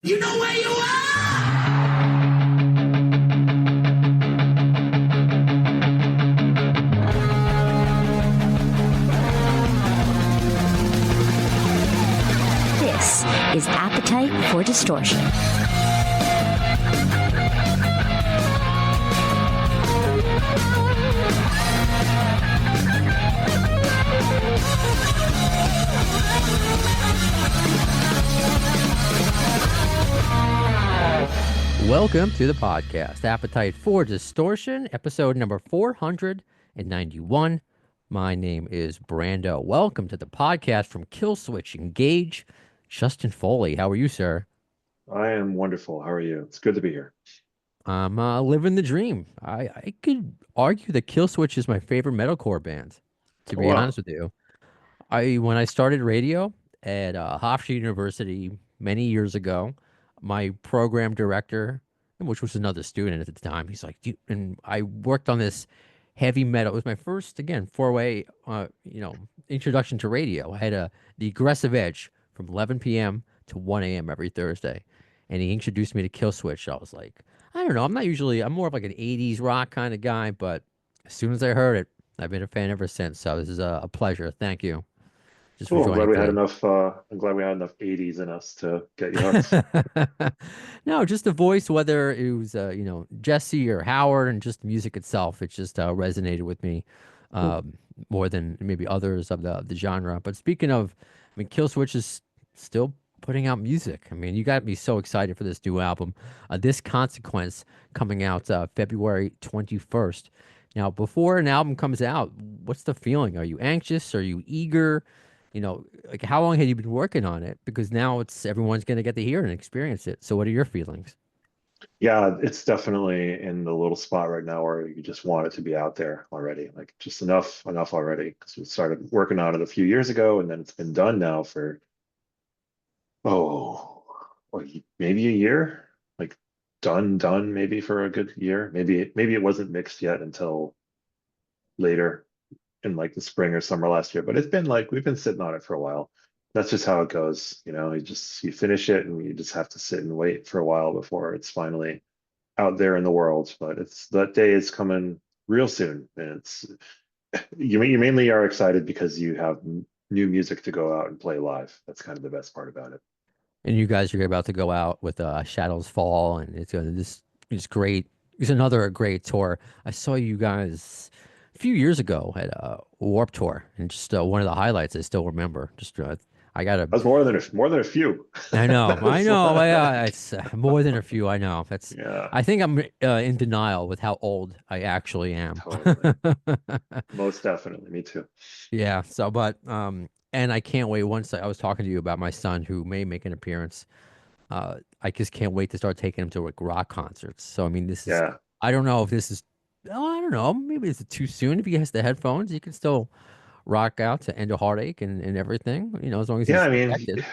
You know where you are! This is Appetite for Distortion. Welcome to the podcast, Appetite for Distortion, episode number 491. My name is Brando. Welcome to the podcast from Killswitch Engage. Justin Foley, how are you, sir? I am wonderful. How are you? It's good to be here. I'm living the dream. I could argue that Killswitch is my favorite metalcore band, to be Wow. honest with you. When I started radio at Hofstra University many years ago, my program director, which was another student at the time, he's like, and I worked on this heavy metal. It was my first, again, four-way, introduction to radio. I had the aggressive edge from 11 p.m. to 1 a.m. every Thursday, and he introduced me to Killswitch. I was like, I don't know, I'm more of like an 80s rock kind of guy, but as soon as I heard it, I've been a fan ever since. So this is a pleasure. Thank you. Just for Cool. I'm glad joining we had today. enough. I'm glad we had enough 80s in us to get you hooked. No, just the voice, whether it was Jesse or Howard, and just the music itself, it just resonated with me Cool. more than maybe others of the genre. But speaking of, I mean, Killswitch is still putting out music. I mean, you got me so excited for this new album. This Consequence coming out February 21st. Now, before an album comes out, what's the feeling? Are you anxious? Are you eager? Like how long had you been working on it? Because now everyone's going to get to hear and experience it. So what are your feelings? Yeah, it's definitely in the little spot right now where you just want it to be out there already. Like just enough already. Because we started working on it a few years ago, and then it's been done now for oh, maybe a year. Like done maybe for a good year. Maybe it wasn't mixed yet until later in like the spring or summer last year, but it's been like we've been sitting on it for a while. That's just how it goes, you finish it and you just have to sit and wait for a while before it's finally out there in the world. But it's that day is coming real soon, and it's you mainly are excited because you have new music to go out and play live. That's kind of the best part about it. And you guys are about to go out with Shadows Fall, and it's going to this is great. It's another great tour. I saw you guys a few years ago at Warp Tour, and just one of the highlights I still remember. Just I got to That's more than a few. I know, That I was know. like- It's more than a few. I know. That's. yeah, I think I'm in denial with how old I actually am. totally. Most definitely. Me too. Yeah. So, but and I can't wait. Once I was talking to you about my son who may make an appearance. I just can't wait to start taking him to like rock concerts. So, I mean, this is. Yeah. I don't know if this is. Oh, I don't know. Maybe it's too soon. If he has the headphones, he can still rock out to End of Heartache and everything. As long as Yeah, he's I mean, protected.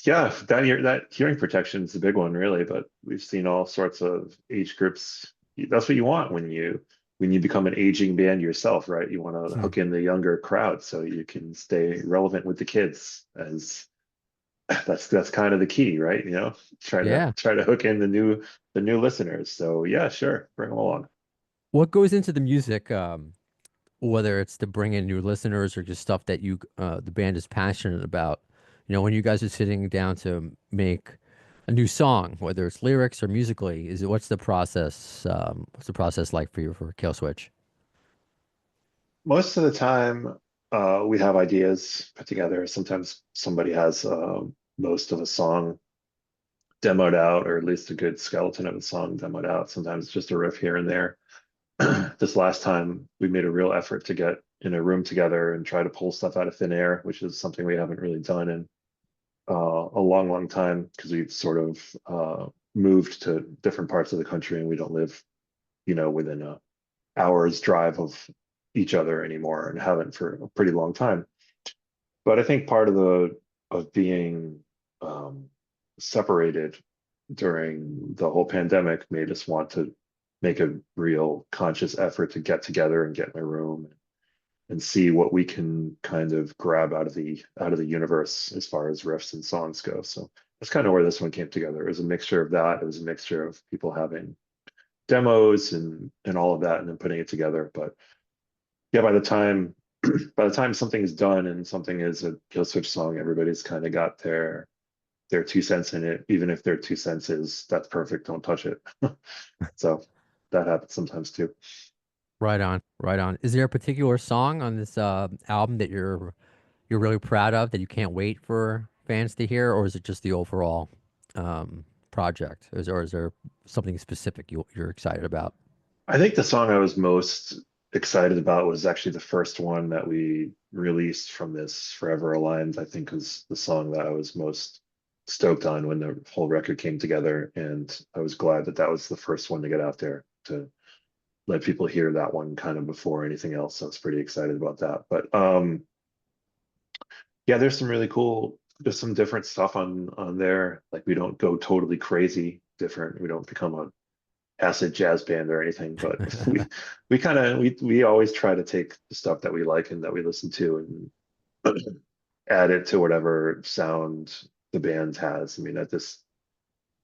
yeah, that hearing protection is a big one, really. But we've seen all sorts of age groups. That's what you want when you become an aging band yourself, right? You want to Hmm. hook in the younger crowd so you can stay relevant with the kids. As that's kind of the key, right? Yeah. Try to hook in the new listeners. So yeah, sure, bring them along. What goes into the music? Whether it's to bring in new listeners or just stuff that the band is passionate about. When you guys are sitting down to make a new song, whether it's lyrics or musically, what's the process? What's the process like for you for Killswitch? Most of the time, we have ideas put together. Sometimes somebody has most of a song demoed out, or at least a good skeleton of a song demoed out. Sometimes it's just a riff here and there. This last time, we made a real effort to get in a room together and try to pull stuff out of thin air, which is something we haven't really done in a long time because we've sort of moved to different parts of the country and we don't live, within a hour's drive of each other anymore and haven't for a pretty long time. But I think part of being um, separated during the whole pandemic made us want to make a real conscious effort to get together and get in a room and see what we can kind of grab out of the universe as far as riffs and songs go. So that's kind of where this one came together. It was a mixture of that. It was a mixture of people having demos and all of that, and then putting it together. But yeah, by the time something's done and something is a Killswitch song, everybody's kind of got their 2 cents in it. Even if their 2 cents is that's perfect, don't touch it. So that happens sometimes too. Right on, right on. Is there a particular song on this album that you're really proud of that you can't wait for fans to hear, or is it just the overall project? Or is there something specific you're excited about? I think the song I was most excited about was actually the first one that we released from this Forever Aligned. I think was the song that I was most stoked on when the whole record came together, and I was glad that that was the first one to get out there to let people hear that one kind of before anything else. So I was pretty excited about that. But yeah, there's some really cool, there's some different stuff on there. Like we don't go totally crazy different. We don't become a acid jazz band or anything, but we kind of we always try to take the stuff that we like and that we listen to and add it to whatever sound the band has. I mean, at this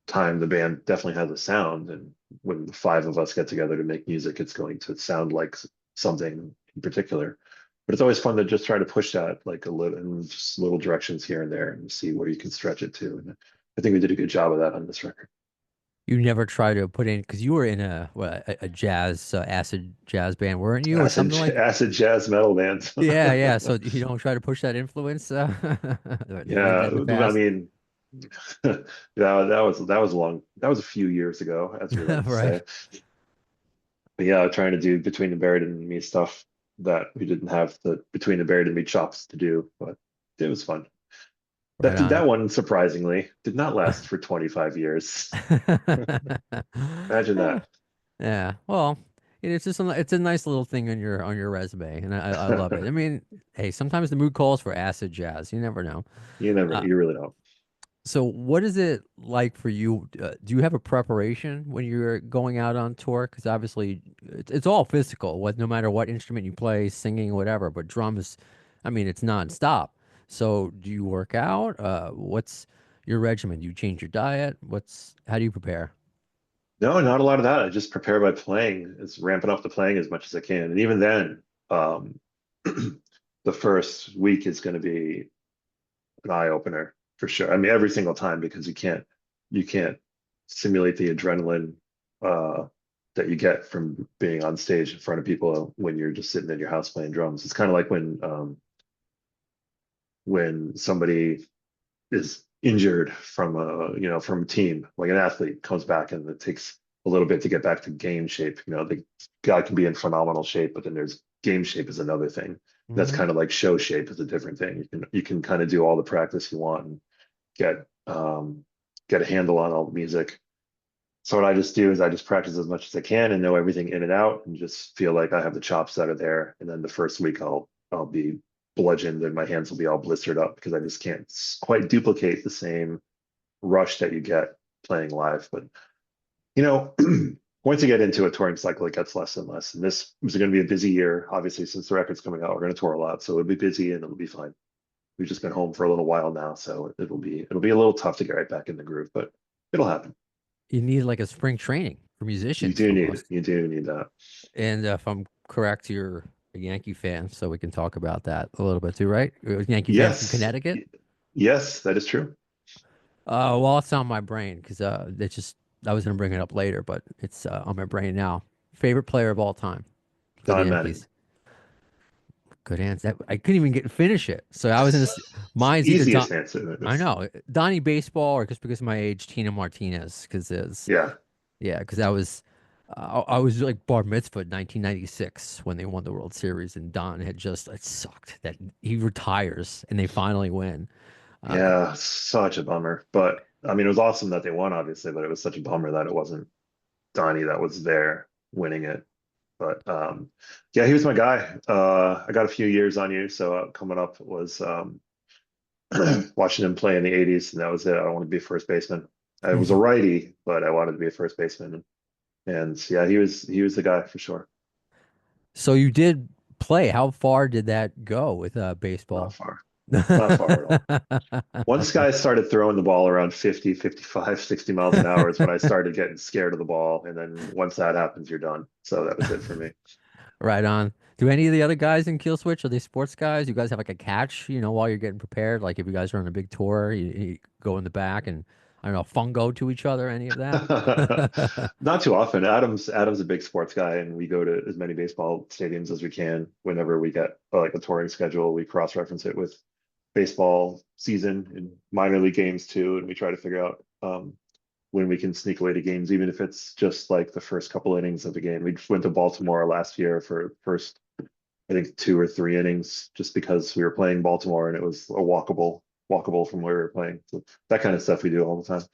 time, the band definitely has a sound, and when the five of us get together to make music, it's going to sound like something in particular. But it's always fun to just try to push that like a little in just little directions here and there and see where you can stretch it to. And I think we did a good job of that on this record. You never try to put in because you were in a jazz acid jazz band, weren't you, or something like? Acid jazz metal band. Yeah, yeah. So you don't try to push that influence Yeah, in the I past, mean, that was long. That was a few years ago, as we like to right? say. But yeah, trying to do Between the Buried and Me stuff that we didn't have the Between the Buried and Me chops to do, but it was fun. Right That on. one surprisingly did not last for 25 years. Imagine that. Yeah. Well, it's just it's a nice little thing on your resume, and I love it. I mean, hey, sometimes the mood calls for acid jazz. You never know. You really don't. So, what is it like for you? Do you have a preparation when you're going out on tour? Because obviously, it's all physical, no matter what instrument you play, singing, whatever. But drums, I mean, it's nonstop. So, do you work out? What's your regimen? Do you change your diet? How do you prepare? No, not a lot of that. I just prepare by playing, is ramping up the playing as much as I can. And even then, um, the first week is going to be an eye opener for sure. I mean, every single time because you can't simulate the adrenaline uh, that you get from being on stage in front of people when you're just sitting in your house playing drums. It's kind of like when somebody is injured from a team, like an athlete comes back and it takes a little bit to get back to game shape. The guy can be in phenomenal shape, but then there's game shape is another thing. That's Hmm. kind of like show shape is a different thing. You can kind of do all the practice you want and get get a handle on all the music. So what I just do is I just practice as much as I can and know everything in and out and just feel like I have the chops that are there. And then the first week I'll be bludgeoned and my hands will be all blistered up because I just can't quite duplicate the same rush that you get playing live. But you know, once you get into a touring cycle, it gets less and less. And this was going to be a busy year, obviously, since the record's coming out. We're going to tour a lot, so it'll be busy and it'll be fine. We've just been home for a little while now, so it'll be a little tough to get right back in the groove, but it'll happen. You need like a spring training for You musicians do need almost. you do need that. And if I'm correct, you're a Yankee fan, so we can talk about that a little bit too, right? You're a Yankee fan from Yes, Connecticut. yes, that is true. Well, it's on my brain because it's just I was gonna bring it up later, but it's on my brain now. Favorite player of all time for the Don Manning. Yankees. Good answer. I couldn't even get finish it. So I was in this. It's the Mine's either Don. easiest answer. I know Donnie baseball or just because of my age, Tina Martinez. Because there's Yeah, yeah, because I was like bar mitzvah in 1996 when they won the World Series, and Don had just it sucked that he retires and they finally win. Uh, yeah, such a bummer. But I mean, it was awesome that they won, obviously, but it was such a bummer that it wasn't Donnie that was there winning it. But yeah, he was my guy. I got a few years on you, so coming up was watching him play in the '80s, and that was it. I want to be a first baseman. I was a righty, but I wanted to be a first baseman. And yeah, he was the guy for sure. so you did play. How far did that go with Not baseball? far. Not far at all. Once guys started throwing the ball around 50, 55, 60 miles an hour is when I started getting scared of the ball. And then once that happens, you're done. So that was it for me. Right on. Do any of the other guys in Killswitch, are they sports guys? You guys have like a catch, while you're getting prepared? Like if you guys are on a big tour, you go in the back and I don't know, fungo to each other, any of that? Not too often. Adam's a big sports guy, and we go to as many baseball stadiums as we can. Whenever we get like a touring schedule, we cross-reference it with baseball season and minor league games too, and we try to figure out when we can sneak away to games, even if it's just like the first couple innings of the game. We went to Baltimore last year for first, I think, 2 or 3 innings, just because we were playing Baltimore and it was a walkable from where we were playing. So that kind of stuff we do all the time.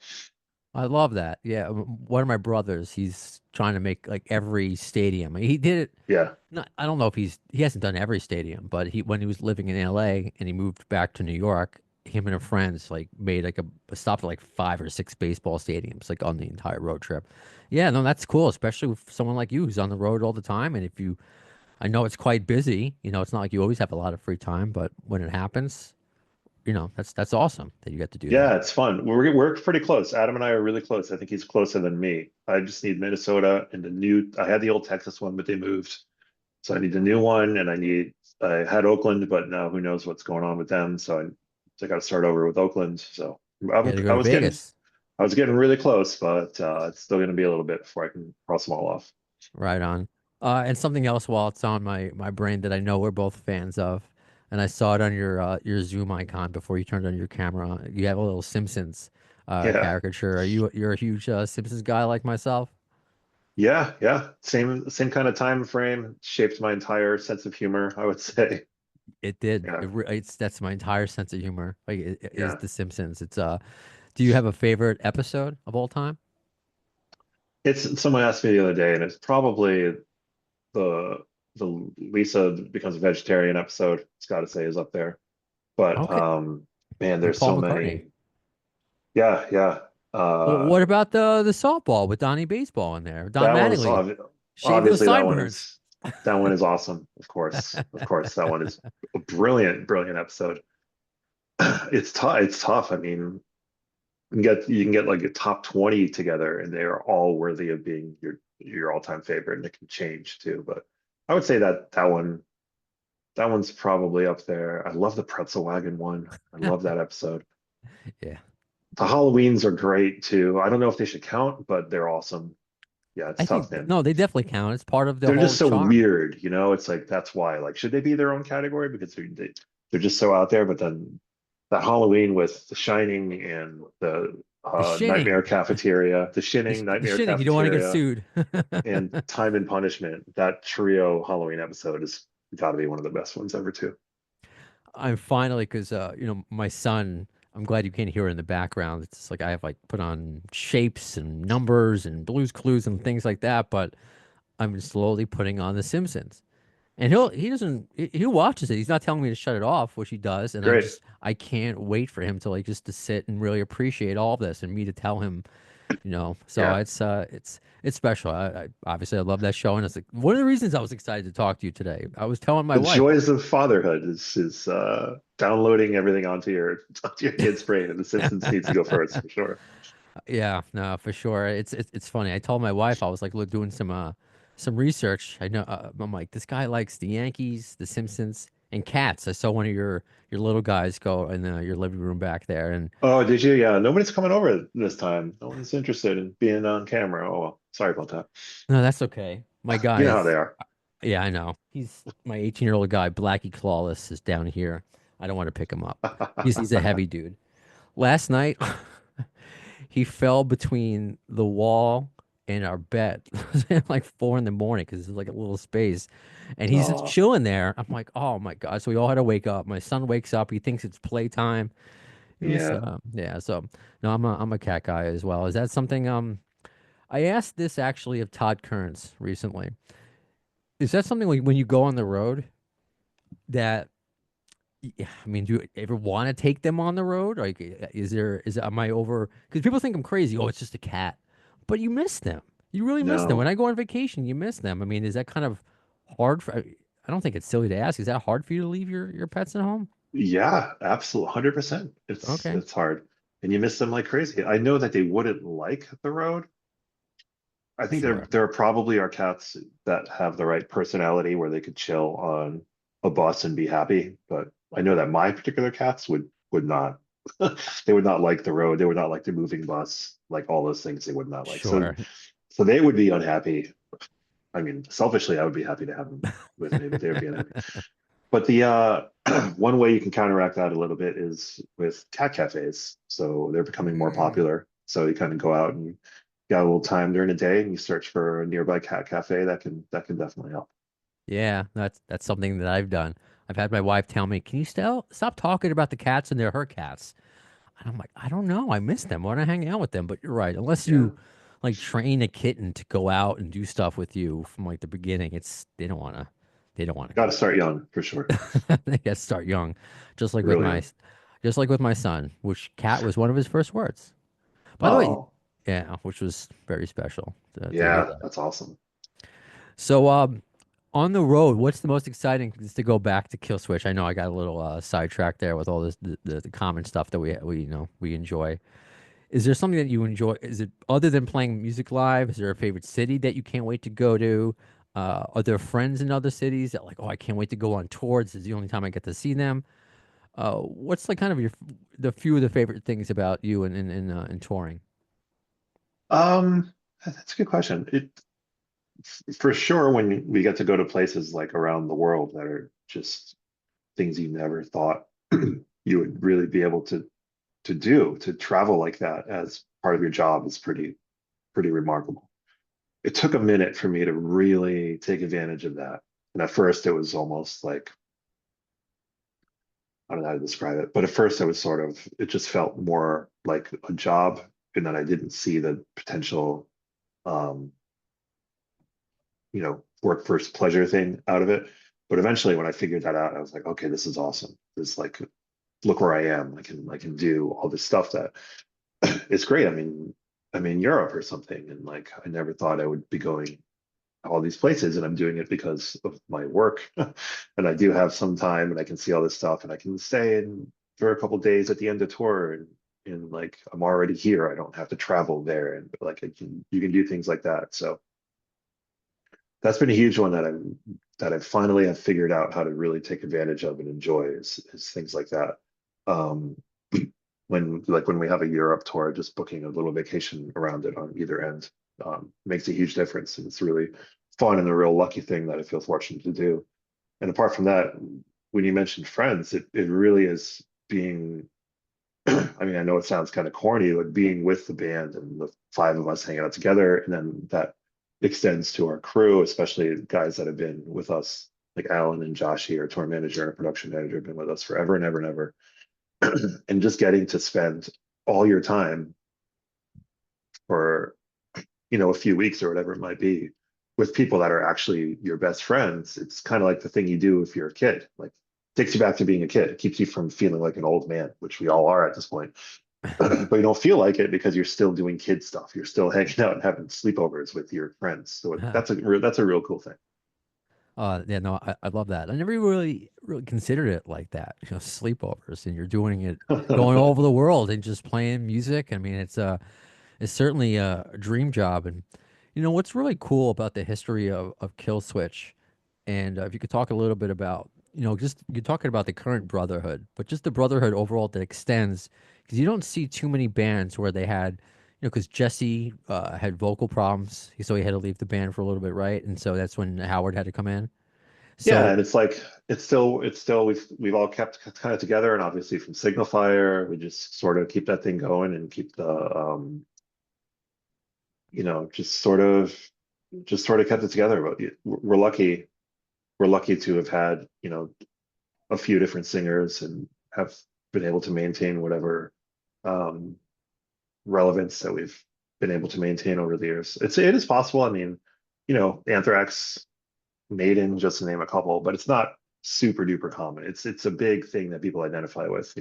I love that. Yeah, one of my brothers, he's trying to make like every stadium. He did it. Yeah. Not, I don't know if he hasn't done every stadium, but when he was living in LA and he moved back to New York, him and her friends like made like a stop at like 5 or 6 baseball stadiums like on the entire road trip. Yeah, no, that's cool, especially with someone like you who's on the road all the time. And I know it's quite busy. It's not like you always have a lot of free time, but when it happens, that's awesome that you get to do that. Yeah, it's fun. We're pretty close. Adam and I are really close. I think he's closer than me. I just need Minnesota and I had the old Texas one, but they moved. So I need a new one, and I had Oakland, but now who knows what's going on with them. So I got to start over with Oakland. So Yeah, to go I to was getting Vegas. I was getting really close, but it's still going to be a little bit before I can cross them all off. Right on. And something else while it's on my brain that I know we're both fans of, and I saw it on your Zoom icon before you turned on your camera. You have a little Simpsons Yeah, caricature. You're a huge Simpsons guy like myself? yeah. Same kind of time frame shaped my entire sense of humor, I would say. It did. Yeah, That's my entire sense of humor. Like it is yeah. The Simpsons. Do you have a favorite episode of all time? It's someone asked me the other day, and it's probably the the Lisa becomes a vegetarian episode. It's got to say is up there. But Okay. man, And there's Paul so McCartney. many. Yeah, yeah. Well, what about the softball with Donnie Baseball in there? Don That one's Mattingly. Shave those obviously sideburns. that one is awesome. Of course, that one is a brilliant episode. It's tough. It's tough. I mean, you can get like a top 20 together, and they are all worthy of being your all-time favorite, and it can change too. But I would say that one's probably up there. I love the pretzel wagon one. I love that episode. Yeah. The Halloweens are great too. I don't know if they should count, but they're awesome. Yeah, it's I tough, think man. no, they definitely count. It's part of the They're whole just so charm. weird, It's like that's why. Like, should they be their own category because they're just so out there? But then that Halloween with The Shining and the The Nightmare shinning. Cafeteria, the Shinning, The Nightmare shinning. You don't want to get Cafeteria, sued. and Time and Punishment. That trio Halloween episode has got to be one of the best ones ever too. I'm finally because my son. I'm glad you can't hear it in the background. It's like I have like put on shapes and numbers and Blues Clues and things like that. But I'm slowly putting on The Simpsons. And he watches it. He's not telling me to shut it off, which he does. And Great. I can't wait for him to like just to sit and really appreciate all of this and me to tell him, So Yeah. it's special. I obviously I love that show, and it's like one of the reasons I was excited to talk to you today. I was telling my The wife, joys of fatherhood is downloading everything onto your kid's brain, and The Simpsons needs to go first for sure. yeah, no, for sure. It's funny. I told my wife I was like look, doing some research. I know I'm like this guy likes the Yankees, the Simpsons, and cats. I saw one of your little guys go in your living room back there, and Oh, did you? Yeah, nobody's coming over this time. No one's interested in being on camera. Oh, well, sorry about that. no, that's okay. My You know how they guys, are. yeah, I know. He's my 18-year-old guy, Blackie Clawless, is down here. I don't want to pick him up. He's a heavy dude. Last night, he fell between the wall and our bed like 4 in the morning because it's like a little space. And he's just Oh, chilling there. I'm like, oh my God. So we all had to wake up. My son wakes up. He thinks it's playtime. It was, yeah. yeah. So no, I'm a cat guy as well. Is that something, I asked this actually of Todd Kearns recently. Is that something when you go on the road that yeah, I mean, do you ever want to take them on the road? Like, am I over? Because people think I'm crazy. Oh, it's just a cat, but you miss them. You really miss them. When No. I go on vacation, you miss them. I mean, is that kind of hard for? I don't think it's silly to ask. Is that hard for you to leave your pets at home? Yeah, absolutely, 100%. Okay, It's hard, and you miss them like crazy. I know that they wouldn't like the road. I think sure, there probably are cats that have the right personality where they could chill on a bus and be happy, but I know that my particular cats would not. They would not like the road. They would not like the moving bus, like all those things they would not like. sure. So they would be unhappy. I mean, selfishly, I would be happy to have them with me, but they would be unhappy. But the one way you can counteract that a little bit is with cat cafes. So they're becoming more Mm, popular. So you kind of go out and got a little time during the day and you search for a nearby cat cafe that can definitely help. yeah, that's something that I've done. I've had my wife tell me, "Can you stop talking about the cats and they're her cats?" And I'm like, I don't know. I miss them. Why don't I hang out with them? But you're right. Unless Yeah. you like train a kitten to go out and do stuff with you from like the beginning, they don't wanna Got to come. start young for sure. They gotta start young. Just like with Really my young. just like with my son, which cat was one of his first words. By the way, Oh, yeah, which was very special to hear yeah, that. that's awesome. So on the road, what's the most exciting just to go back to Killswitch? I know I got a little sidetracked there with all this the common stuff that we we enjoy. Is there something that you enjoy? Is it other than playing music live? Is there a favorite city that you can't wait to go to? Are there friends in other cities that like, oh, I can't wait to go on tour. This is the only time I get to see them. What's like kind of the few of the favorite things about you in touring? That's a good question. It for sure when we get to go to places like around the world that are just things you never thought you would really be able to travel like that as part of your job is pretty remarkable. It took a minute for me to really take advantage of that. And at first it was almost like, I don't know how to describe it, but at first it was sort of, it just felt more like a job and that I didn't see the potential, um, work first pleasure thing out of it. But eventually when I figured that out, I was like, okay, this is awesome. This like, look where I am. I can do all this stuff that it's great. I mean, I'm in Europe or something, and like I never thought I would be going all these places, and I'm doing it because of my work. And I do have some time, and I can see all this stuff, and I can stay in for a couple days at the end of tour, and like I'm already here. I don't have to travel there, and like you can do things like that. So that's been a huge one that I finally have figured out how to really take advantage of and enjoy is things like that. Um, when we have a Europe tour, just booking a little vacation around it on either end makes a huge difference, and it's really fun and a real lucky thing that I feel fortunate to do. And apart from that, when you mentioned friends, it really is being. I mean, I know it sounds kind of corny, but being with the band and the five of us hanging out together, and then that extends to our crew, especially guys that have been with us, like Alan and Joshy, our tour manager and production manager, have been with us forever and ever and ever. And just getting to spend all your time for a few weeks or whatever it might be with people that are actually your best friends. It's kind of like the thing you do if you're a kid, like takes you back to being a kid. It keeps you from feeling like an old man, which we all are at this point. But you don't feel like it because you're still doing kid stuff. You're still hanging out and having sleepovers with your friends. So that's a real cool thing. Yeah, no, I love that. I never really considered it like that. Sleepovers, and you're doing it, going all over the world and just playing music. I mean, it's certainly a dream job. And what's really cool about the history of Kill Switch, and if you could talk a little bit about, just you're talking about the current brotherhood, but just the brotherhood overall that extends, because you don't see too many bands where they had, because Jesse had vocal problems, so he had to leave the band for a little bit, right? And so that's when Howard had to come in. Yeah, So and it's like it's still we've all kept kind of together, and obviously from Signal Fire, we just sort of keep that thing going and keep the just sort of kept it together. But we're lucky to have had a few different singers and have been able to maintain whatever um, relevance that we've been able to maintain over the years. It is possible. I mean, Anthrax, Maiden, just to name a couple, but it's not super duper common. It's a big thing that people identify with.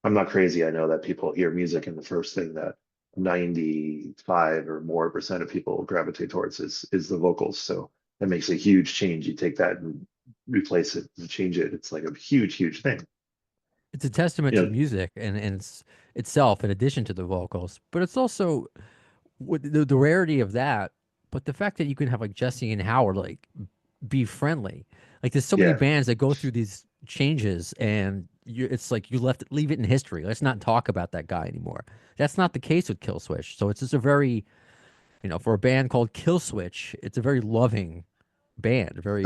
I'm not crazy. I know that people hear music and the first thing that 95 or more percent of people gravitate towards is the vocals. So that makes a huge change. You take that and replace it and change it. It's like a huge, huge thing. It's a testament to Yeah, the music and itself, in addition to the vocals. But it's also with the rarity of that. But the fact that you can have like Jesse and Howard like be friendly. Like there's so many yeah. bands that go through these changes, and it's like you leave it in history. Let's not talk about that guy anymore. That's not the case with Killswitch. So it's just a very, for a band called Killswitch, it's a very loving band. Very,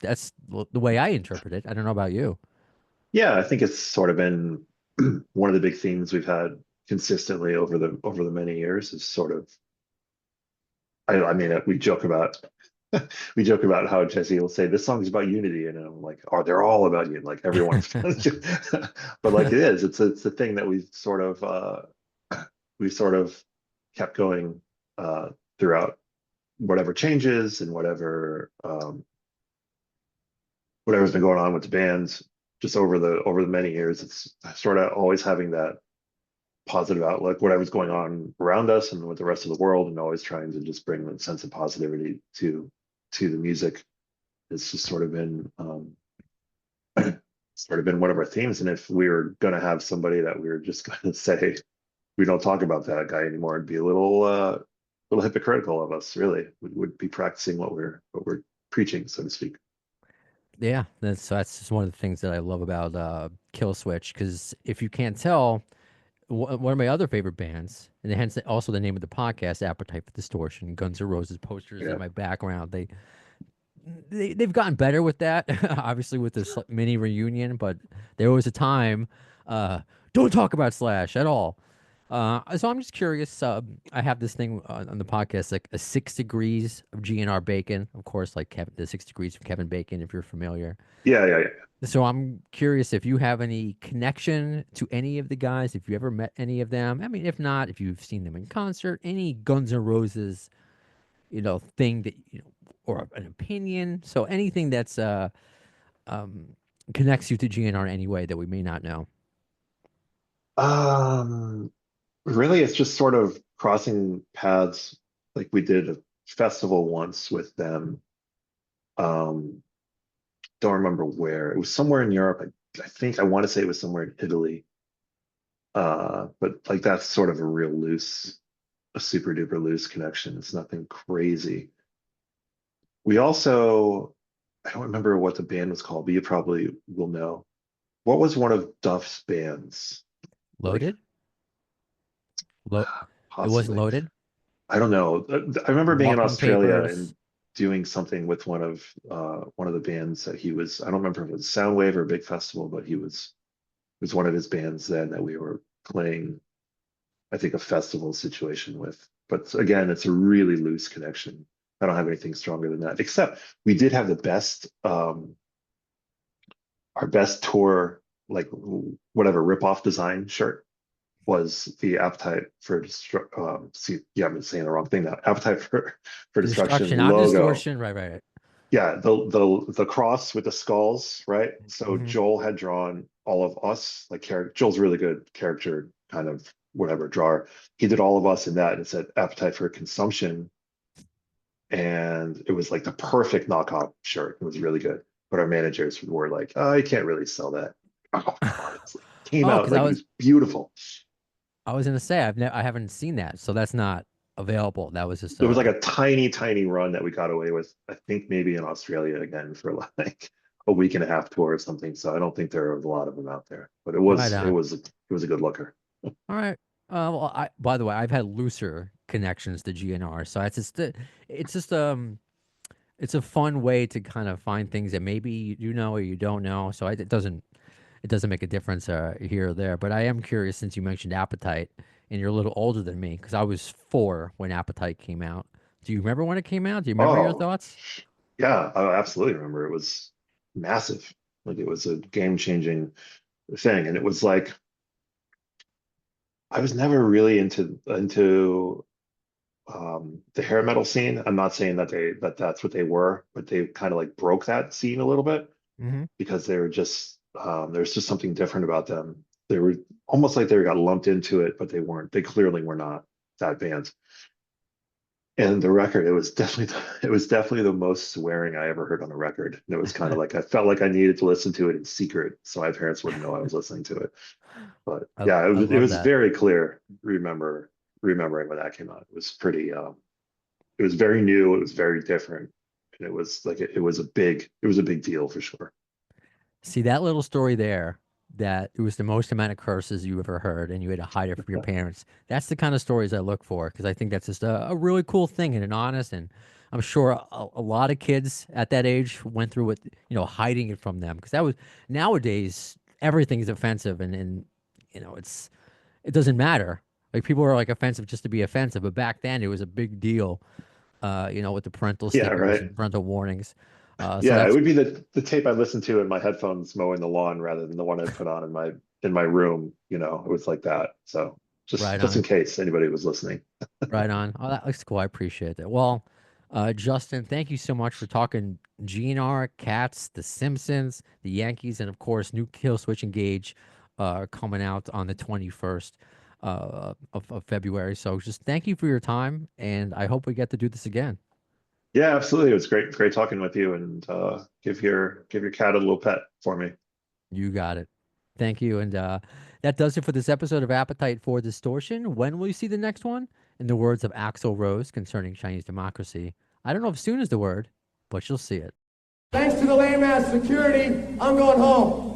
that's the way I interpret it. I don't know about you. Yeah, I think it's sort of been one of the big themes we've had consistently over the many years is sort of I mean we joke about we joke about how Jesse will say this song is about unity, and I'm like, oh, they're all about you, like everyone. But like it is, it's a thing that we sort of kept going throughout whatever changes and whatever's been going on with the bands just over the many years. It's sort of always having that positive outlook, whatever's going on around us and with the rest of the world, and always trying to just bring a sense of positivity to the music. It's just sort of been one of our themes. And if we were going to have somebody that we were just going to say we don't talk about that guy anymore, it'd be a little hypocritical of us. Really, we would be practicing what we're preaching, so to speak. Yeah, that's just one of the things that I love about Killswitch. Because if you can't tell, one of my other favorite bands, and hence also the name of the podcast, Appetite for Distortion, Guns N' Roses posters in Yeah. my background. They've gotten better with that, obviously with this mini reunion. But there was a time, uh, don't talk about Slash at all. So I'm just curious. I have this thing on the podcast, like a 6 degrees of GNR Bacon, of course, like the 6 degrees of Kevin Bacon, if you're familiar. Yeah, yeah, yeah. So I'm curious if you have any connection to any of the guys, if you ever met any of them. I mean, if not, if you've seen them in concert, any Guns N' Roses, thing that or an opinion. So anything that's um connects you to GNR in any way that we may not know. Um, Really, it's just sort of crossing paths. Like we did a festival once with them. Um, don't remember where. It was somewhere in Europe. I think I want to say it was somewhere in Italy. But like that's sort of a super duper loose connection. It's nothing crazy. We also, I don't remember what the band was called, but you probably will know. What was one of Duff's bands? Like Loaded? Lo It wasn't possibly. loaded. I don't know. I remember being in Walking Australia papers. and doing something with one of the bands that he was. I don't remember if it was Soundwave or a big festival, but it was one of his bands then that we were playing. I think a festival situation with. But again, it's a really loose connection. I don't have anything stronger than that, except we did have the best, our best tour, like whatever rip-off design shirt was the Appetite for see, yeah, I'm saying the wrong thing now. Appetite for Destruction Destruction. I'm logo. distortion. Right, right, right. Yeah, the cross with the skulls, right? So Hmm. Joel had drawn all of us, like character. Joel's really good character, kind of whatever drawer. He did all of us in that, and it said Appetite for Consumption, and it was like the perfect knockoff shirt. It was really good. But our managers were like, "Oh, you can't really sell that." Oh, come on. It's like, came Oh, out because like it was beautiful. I was gonna say I haven't seen that, so that's not available. That was just There was like a tiny, tiny run that we got away with. I think maybe in Australia again for like a week and a half tour or something. So I don't think there are a lot of them out there, but right on. it was a good looker. All right. Well, by the way, I've had looser connections to GNR, so it's just it's a fun way to kind of find things that maybe you know or you don't know. So it doesn't make a difference here or there. But I am curious since you mentioned Appetite, and you're a little older than me because I was 4 when Appetite came out. Do you remember when it came out? Do you remember your Oh, thoughts? yeah, I absolutely remember. It was massive. Like it was a game-changing thing. And it was like I was never really into the hair metal scene. I'm not saying that's what they were, but they kind of like broke that scene a little bit Hmm. because they were just there's just something different about them. They were almost like they got lumped into it, but they weren't. They clearly were not that band. And the record, it was definitely the most swearing I ever heard on a record. And it was kind of like I felt like I needed to listen to it in secret so my parents wouldn't know I was listening to it. But yeah, I it love was that. very clear. Remembering when that came out, it was pretty. It was very new. It was very different, and it was like it was a big deal for sure. See that little story there, that it was the most amount of curses you ever heard and you had to hide it from your parents. That's the kind of stories I look for because I think that's just a really cool thing and an honest. And I'm sure a lot of kids at that age went through it, hiding it from them because that was nowadays everything's offensive and it doesn't matter. Like people are like offensive just to be offensive, but back then it was a big deal, with the parental Yeah, stickers right. and parental warnings. So Yeah, it that's would be the tape I listened to in my headphones mowing the lawn rather than the one I put on in my room. It was like that. So right just in on. case anybody was listening. Right on. Oh, that looks cool. I appreciate that. Well, Justin, thank you so much for talking GNR, Cats, The Simpsons, the Yankees, and of course, new Killswitch Engage coming out on the 21st of February. So just thank you for your time, and I hope we get to do this again. Yeah, absolutely. It was great talking with you, and give your cat a little pet for me. You got it. Thank you. And that does it for this episode of Appetite for Distortion. When will you see the next one? In the words of Axl Rose concerning Chinese democracy, I don't know if soon is the word, but you'll see it. Thanks to the lame ass security, I'm going home.